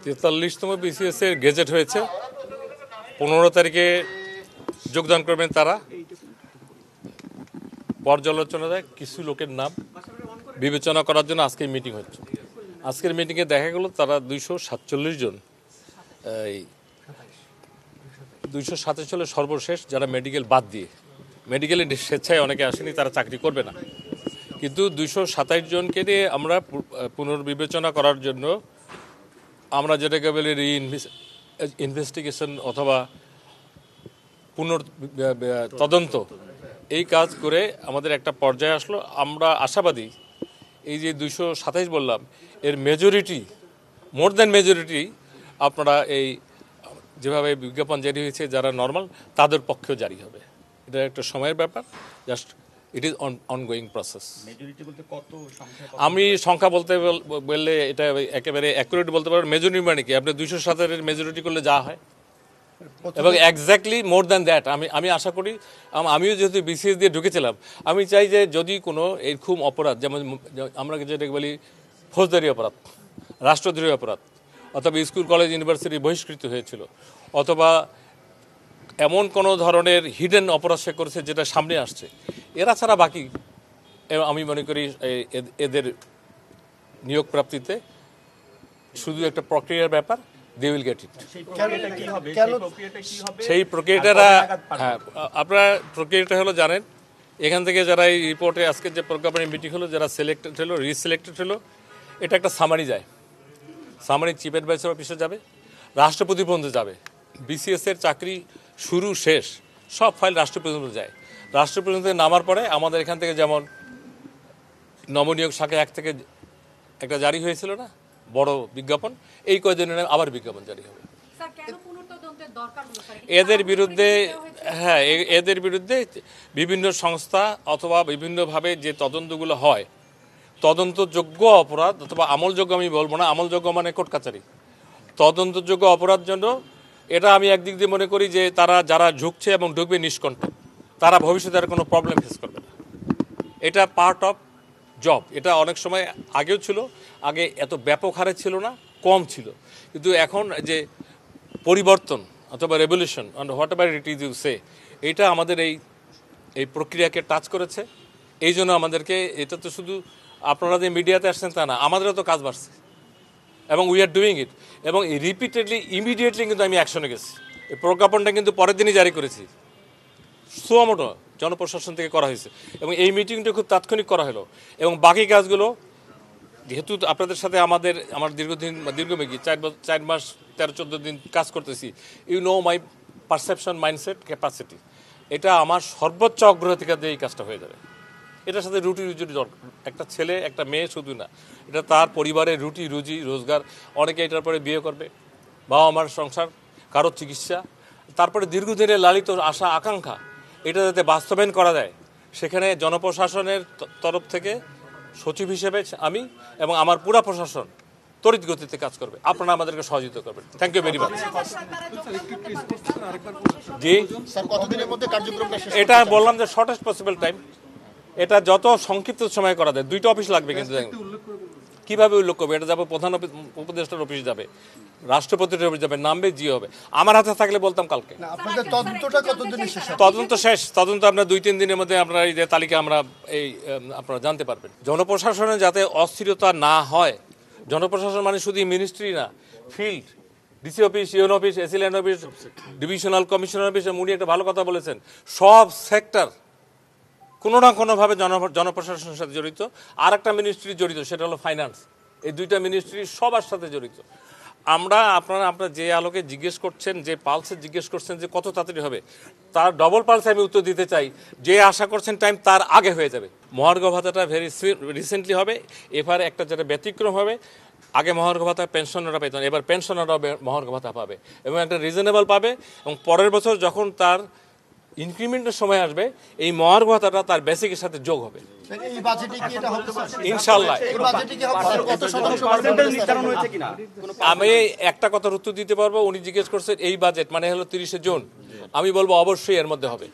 43তম BCS এর gazette হয়েছে। 15 তারিখে যোগদান করবেন তারা। পর্যালোচনায় কিছু লোকের নাম বিবেচনা করার জন্য আজকের মিটিং হচ্ছে। আজকের মিটিংয়ে দেখা গেল তারা 247 জন, এই 227 সর্বশেষ যারা মেডিকেল বাদ দিয়ে, মেডিকেলে স্বেচ্ছায় অনেকে আসেনি, তারা চাকরি করবে না, কিন্তু 227 জনকে নিয়ে আমরা পুনর্বিবেচনা করার জন্য আমরা যেটাকে বলি ইনভেস্টিগেশন অথবা তদন্ত, এই কাজ করে আমাদের একটা পর্যায়ে আসলো। আমরা আশাবাদী এই যে 227 বললাম, এর মেজরিটি, মোর দ্যান মেজরিটি আপনারা এই যেভাবে বিজ্ঞাপন জারি হয়েছে যারা নর্মাল, তাদের পক্ষেও জারি হবে। এটা একটা সময়ের ব্যাপার, just it is ongoing process. আমি সংখ্যা বলতে বললে এটা একেবারে অ্যাকুরেট বলতে পারবো। মেজরিটি মানে কি, আপনি 207-এর মেজরিটি করলে যা হয়, এবং এক্স্যাক্টলি মোর দ্যান দ্যাট আমি আশা করি। আমিও যেহেতু বিসিএস দিয়ে ঢুকেছিলাম, আমি চাই যে যদি কোনো এরকম অপরাধ, যেমন আমরা যেটাকে বলি ফৌজদারি অপরাধ, রাষ্ট্রদ্রোহী অপরাধ, অথবা স্কুল কলেজ ইউনিভার্সিটি বহিষ্কৃত হয়েছিল, অথবা এমন কোনো ধরনের হিডেন অপরাধ সে করেছে যেটা সামনে আসছে, এরা ছাড়া বাকি আমি মনে করি এদের নিয়োগ প্রাপ্তিতে শুধু একটা প্রক্রিয়ার ব্যাপার, দে উইল গেট ইট। সেই প্রক্রিয়াটা, হ্যাঁ, আপনারা প্রক্রিয়াটা হলো জানেন। এখান থেকে যারা এই রিপোর্টে আজকে যে প্রজ্ঞাপনের মিটিং হলো, যারা সিলেক্টেড হলো, রিসিলেক্টেড হলো, এটা একটা সামারি যায়। সামারি চিফ অ্যাডভাইসার অফিসে যাবে, রাষ্ট্রপতি পর্যন্ত যাবে। বিসিএস-এর চাকরি শুরু শেষ সব ফাইল রাষ্ট্রপতি পর্যন্ত যায়। রাষ্ট্রপতি পর্যন্ত নামার পরে আমাদের এখান থেকে যেমন নমনিয়োগ শাখা 1 থেকে একটা জারি হয়েছিল না, বড় বিজ্ঞাপন, এই কয়েকদিনের আবার বিজ্ঞাপন জারি হবে এদের বিরুদ্ধে। হ্যাঁ, এদের বিরুদ্ধে বিভিন্ন সংস্থা অথবা বিভিন্নভাবে যে তদন্তগুলো হয়, তদন্তযোগ্য অপরাধ অথবা আমলযোগ্য, আমি বলবো না আমলযোগ্য মানে কোর্ট কাছারি, তদন্তযোগ্য অপরাধ জন্য এটা আমি একদিক দিয়ে মনে করি যে তারা যারা ঝুঁকছে এবং ঢুকবে নিষ্কণ্ঠ, তারা ভবিষ্যতে আর কোনো প্রবলেম ফেস করবে না। এটা পার্ট অফ জব। এটা অনেক সময় আগেও ছিল, আগে এত ব্যাপক হারে ছিল না, কম ছিল, কিন্তু এখন যে পরিবর্তন অথবা revolution or whatever it is you say, এটা আমাদের এই প্রক্রিয়াকে টাচ করেছে। এই জন্য আমাদেরকে, এটা তো শুধু আপনারা যে মিডিয়াতে আসছেন তা না, আমাদেরও তো কাজ বাড়ছে, এবং উই আর ডুইং ইট, এবং রিপিটেডলি ইমিডিয়েটলি কিন্তু আমি অ্যাকশনে গেছি। এই প্রজ্ঞাপনটা কিন্তু পরের দিনই জারি করেছি, সুমোটো জনপ্রশাসন থেকে করা হয়েছে, এবং এই মিটিংটা খুব তাৎক্ষণিক করা হলো। এবং বাকি কাজগুলো যেহেতু আপনাদের সাথে আমার দীর্ঘমেয়াদী 4 মাস 13-14 দিন কাজ করতেছি, you know my perception, mindset, capacity, এটা আমার সর্বোচ্চ অগ্রাধিকার দিয়ে এই কাজটা হয়ে যাবে। এটার সাথে রুটি রুজি দরকার, একটা ছেলে একটা মেয়ে শুধু না, এটা তার পরিবারের রুটি রুজি রোজগার। অনেকে এটার পরে বিয়ে করবে, বাবা মার সংসার, কারো চিকিৎসা, তারপরে দীর্ঘদিনের লালিত আশা আকাঙ্ক্ষা, এটা যাতে বাস্তবায়ন করা যায়, সেখানে জনপ্রশাসনের তরফ থেকে সচিব হিসেবে আমি এবং আমার পুরা প্রশাসন তড়িৎ গতিতে কাজ করবে। আপনারা আমাদেরকে সহযোগিতা করবেন। Thank you very much. জি, এটা বললাম যে শর্টেস্ট পসিবল টাইম, এটা যত সংক্ষিপ্ত সময় করা যায়। 2টা অফিস লাগবে, কিন্তু কীভাবে উল্লেখ করবে? এটা যাবে প্রধান উপদেষ্টার অফিস যাবে, রাষ্ট্রপতির অফিস যাবে, নামবে, জি হবে। আমার হাতে থাকলে বলতাম কালকে। তদন্ত শেষ, তদন্ত আপনার 2-3 দিনের মধ্যে আপনারা এই যে তালিকা আমরা আপনারা জানতে পারবেন। জনপ্রশাসনে যাতে অস্থিরতা না হয়, জনপ্রশাসন মানে শুধু মিনিস্ট্রি না, field, DC office, UN office, AC land office, divisional commissioner office, উনি একটা ভালো কথা বলেছেন, সব সেক্টর কোনো না কোনোভাবে জনপ্রশাসনের সাথে জড়িত। আর একটা মিনিস্ট্রি জড়িত, সেটা হলো ফাইন্যান্স। এই 2টা মিনিস্ট্রি সবার সাথে জড়িত। আপনারা যে আলোকে জিজ্ঞেস করছেন, যে পালসে জিজ্ঞেস করছেন যে কত তাড়াতাড়ি হবে, তার ডবল পালসে আমি উত্তর দিতে চাই, যে আশা করছেন টাইম তার আগে হয়ে যাবে। মহার্ঘ ভাতাটা ভেরি রিসেন্টলি হবে। এবারে একটা যেটা ব্যতিক্রম হবে, আগে মহার্ঘ ভাতা পেনশনাররা পেতেন, এবার পেনশনাররাও মহার্ঘ ভাতা পাবে, এবং একটা রিজনেবল পাবে। এবং পরের বছর যখন তার ইনক্রিমেন্টের সময় আসবে, এই মহার্ঘ ভাতাটা তার বেসিকের সাথে যোগ হবে ইনশাল্লাহ। আমি একটা কথার উত্তর দিতে পারবো, উনি জিজ্ঞেস করছেন এই বাজেট মানে হলো 30শে জুন, আমি বলবো অবশ্যই এর মধ্যে হবে।